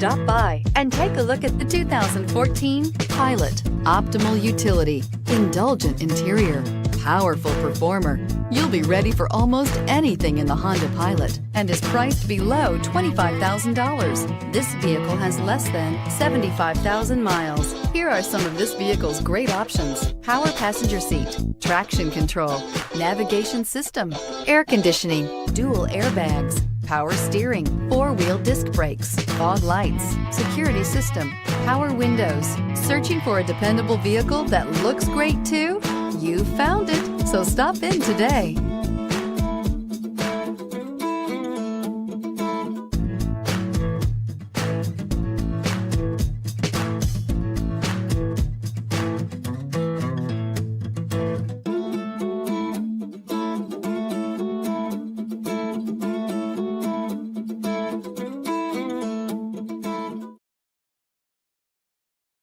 Stop by and take a look at the 2014 Pilot. Optimal utility, indulgent interior, powerful performer. You'll be ready for almost anything in the Honda Pilot and is priced below $25,000. This vehicle has less than 75,000 miles. Here are some of this vehicle's great options: power passenger seat, traction control, navigation system, air conditioning, dual airbags, power steering, four-wheel disc brakes, fog lights, security system, power windows. Searching for a dependable vehicle that looks great too? You found it, so stop in today.